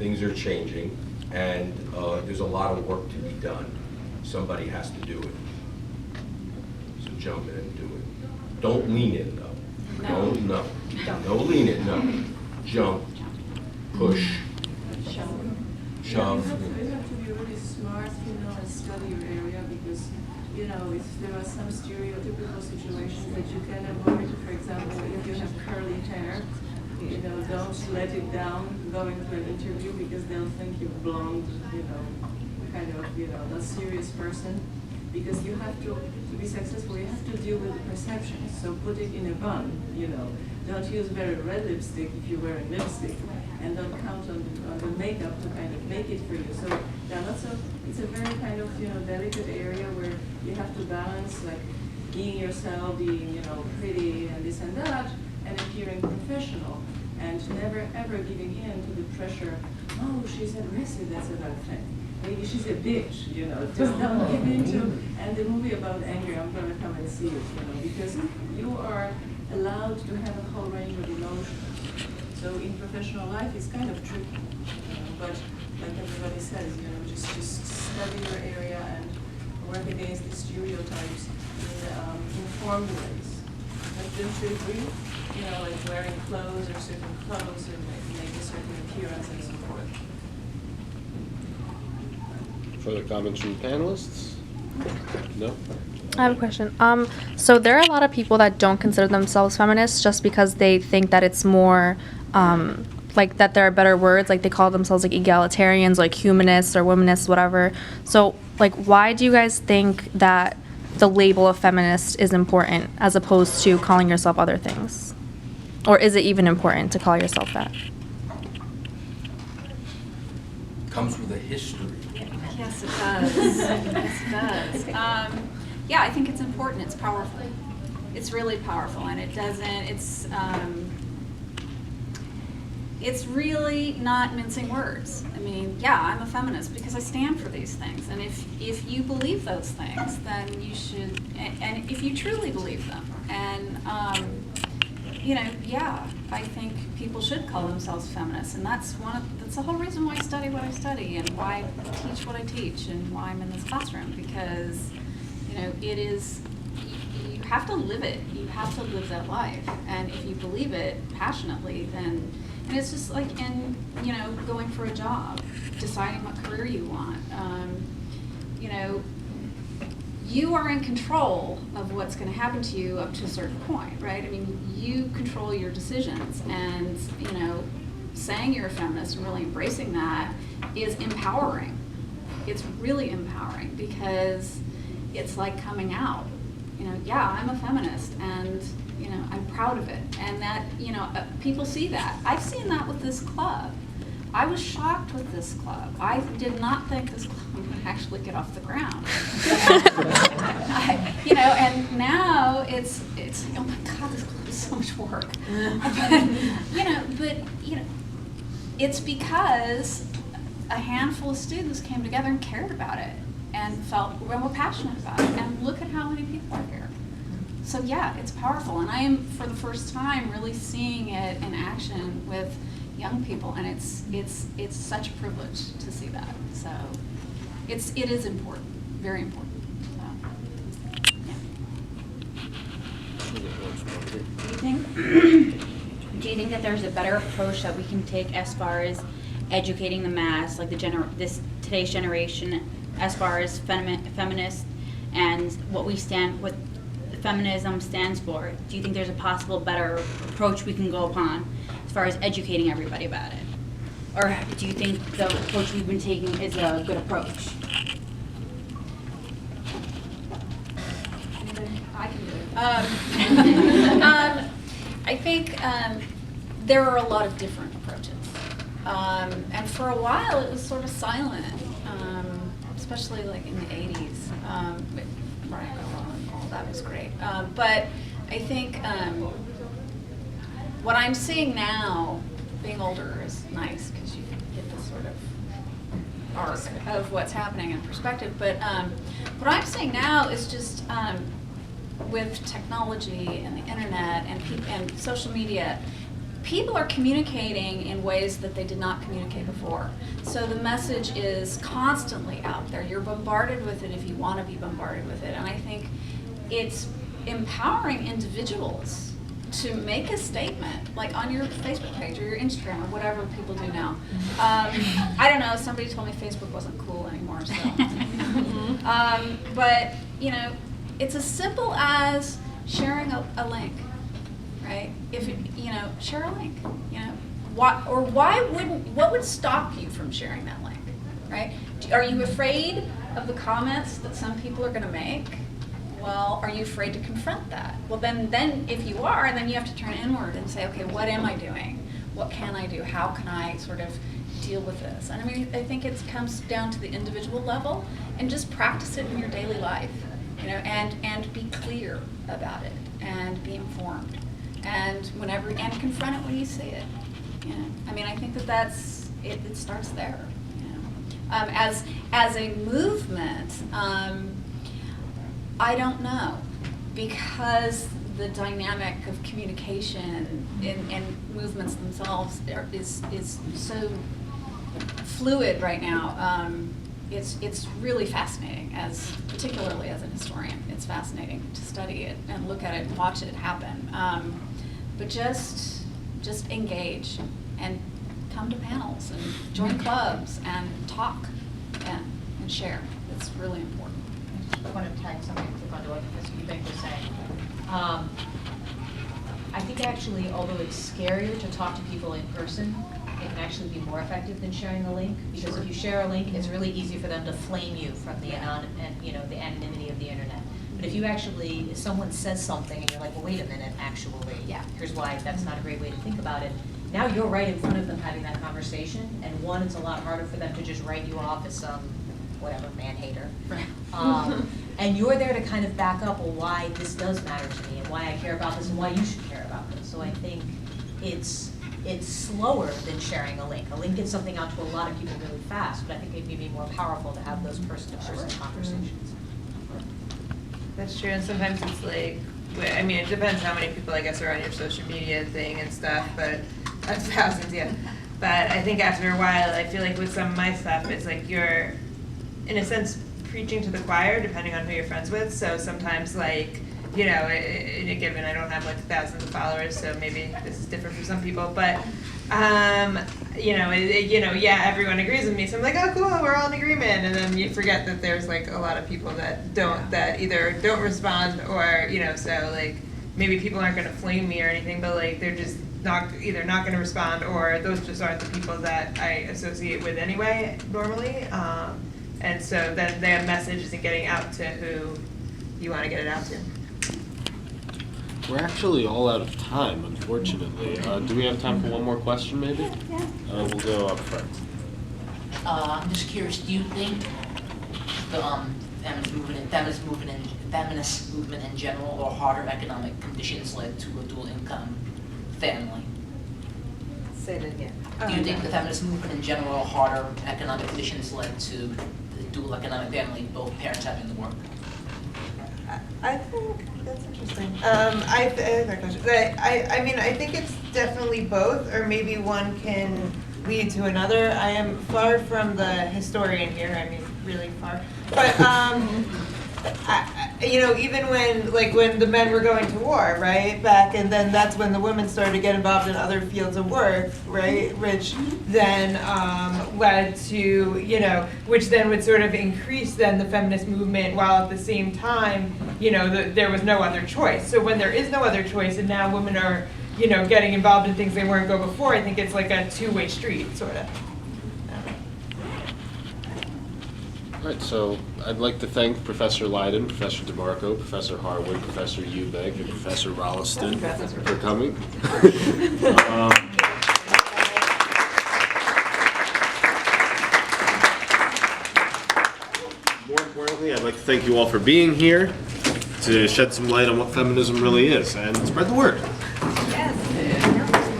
Things are changing, and there's a lot of work to be done. Somebody has to do it. So jump in and do it. Don't lean in, though. No. No lean in, no. Jump, push, shove. You have to be really smart, and study your area, because, if there are some stereotypical situations that you can avoid. For example, if you have curly hair, don't let it down going to an interview, because they'll think you're blonde, kind of, not serious person. Because you have to be successful, you have to deal with the perceptions. So put it in a bun, Don't use very red lipstick if you're wearing lipstick, and don't count on the makeup to kind of make it for you. So there are lots of, it's a very kind of, delicate area where you have to balance, like, being yourself, being, pretty and this and that, and appearing professional, and never ever giving in to the pressure, oh, she's aggressive, that's a bad thing. Maybe she's a bitch, just don't give in to, and the movie about anger, I'm gonna come and see it, because you are allowed to have a whole range of emotions. So in professional life, it's kind of tricky, but like everybody says, just study your area and work against the stereotypes in informed ways. But don't you agree? Like wearing clothes or certain clothes and make a certain appearance and so forth. Further comments from panelists? No? I have a question. So there are a lot of people that don't consider themselves feminists just because they think that it's more, like that there are better words, like they call themselves like egalitarians, like humanists or womanists, whatever. So like, why do you guys think that the label of feminist is important as opposed to calling yourself other things? Or is it even important to call yourself that? Comes with a history. Yes, it does. Yes, it does. Yeah, I think it's important. It's powerful. It's really powerful, and it doesn't. It's really not mincing words. I mean, yeah, I'm a feminist because I stand for these things, and if you believe those things, then you should, and if you truly believe them, and yeah, I think people should call themselves feminists, and that's the whole reason why I study what I study and why I teach what I teach and why I'm in this classroom, because it is, you have to live it. You have to live that life, and if you believe it passionately, then, and it's just like in going for a job, deciding what career you want. You are in control of what's going to happen to you up to a certain point, right? I mean, you control your decisions, and saying you're a feminist and really embracing that is empowering. It's really empowering because it's like coming out. Yeah, I'm a feminist, and I'm proud of it, and that people see that. I've seen that with this club. I was shocked with this club. I did not think this club would actually get off the ground. And now it's oh my God, this club is so much work. But it's because a handful of students came together and cared about it and felt we're passionate about it. And look at how many people are here. So yeah, it's powerful, and I am for the first time really seeing it in action with young people, and it's such a privilege to see that. So it is important, very important. So, yeah. Do you think that there's a better approach that we can take as far as educating the mass, like today's generation, as far as feminists and what feminism stands for? Do you think there's a possible better approach we can go upon as far as educating everybody about it? Or do you think the approach we've been taking is a good approach? I can do it. I think there are a lot of different approaches. And for a while it was sort of silent, especially like in the 80s. Brian O'Rourke, all that was great. But I think what I'm seeing now, being older is nice because you get this sort of arc of what's happening in perspective. But what I'm seeing now is just with technology and the internet and social media, people are communicating in ways that they did not communicate before. So the message is constantly out there. You're bombarded with it if you want to be bombarded with it. And I think it's empowering individuals to make a statement, like on your Facebook page or your Instagram or whatever people do now. I don't know, somebody told me Facebook wasn't cool anymore, so. But, you know, it's as simple as sharing a link, right? If, you know, share a link, you know. What would stop you from sharing that link, right? Are you afraid of the comments that some people are gonna make? Well, are you afraid to confront that? Well, then if you are, then you have to turn inward and say, okay, what am I doing? What can I do? How can I sort of deal with this? And I mean, I think it comes down to the individual level, and just practice it in your daily life, you know, and be clear about it, and be informed, and confront it when you see it. You know, I mean, I think that's it. It starts there. You know, as a movement. I don't know, because the dynamic of communication and movements themselves is so fluid right now. It's really fascinating, particularly as an historian. It's fascinating to study it and look at it and watch it happen. But just engage and come to panels and join clubs and talk and share. It's really important. I want to tag something to what Professor Eubank was saying. I think actually, although it's scarier to talk to people in person, it can actually be more effective than sharing a link. Because if you share a link, it's really easy for them to flame you from the the anonymity of the internet. But if someone says something and you're like, well, wait a minute, actually, here's why that's not a great way to think about it. Now you're right in front of them having that conversation, and one, it's a lot harder for them to just write you off as some whatever, man-hater. Right. And you're there to kind of back up, well, why this does matter to me, and why I care about this, and why you should care about this. So I think it's slower than sharing a link. A link gets something out to a lot of people really fast, but I think it may be more powerful to have those person-to-person conversations. That's true, and sometimes it's like, I mean, it depends how many people, I guess, are on your social media thing and stuff, but that's thousands, yeah. But I think after a while, I feel like with some of my stuff, it's like you're, in a sense, preaching to the choir, depending on who you're friends with. So sometimes, like, you know, in a given, I don't have like thousands of followers, so maybe this is different for some people. But, yeah, everyone agrees with me. So I'm like, oh, cool, we're all in agreement. And then you forget that there's like a lot of people that that either don't respond or, you know, so like maybe people aren't going to flame me or anything, but like they're just either not going to respond, or those just aren't the people that I associate with anyway, normally. And so then their message isn't getting out to who you want to get it out to. We're actually all out of time, unfortunately. Do we have time for one more question, maybe? Yeah. We'll go up front. I'm just curious, do you think the feminist movement in general, or harder economic conditions led to a dual income family? Say it again. Do you think the feminist movement in general, or harder economic conditions led to the dual economic family, both parents having to work? I think that's interesting. I have a question. I mean, I think it's definitely both, or maybe one can lead to another. I am far from the historian here. I mean, really far. But even when the men were going to war, right, back, and then that's when the women started to get involved in other fields of work, right, which then led to, which then would sort of increase then the feminist movement, while at the same time, there was no other choice. So when there is no other choice, and now women are, getting involved in things they weren't go before, I think it's like a two-way street, sort of. All right, so I'd like to thank Professor Leiden, Professor DeMarco, Professor Harwood, Professor Eubank, and Professor Rolliston for coming. More importantly, I'd like to thank you all for being here to shed some light on what feminism really is and spread the word.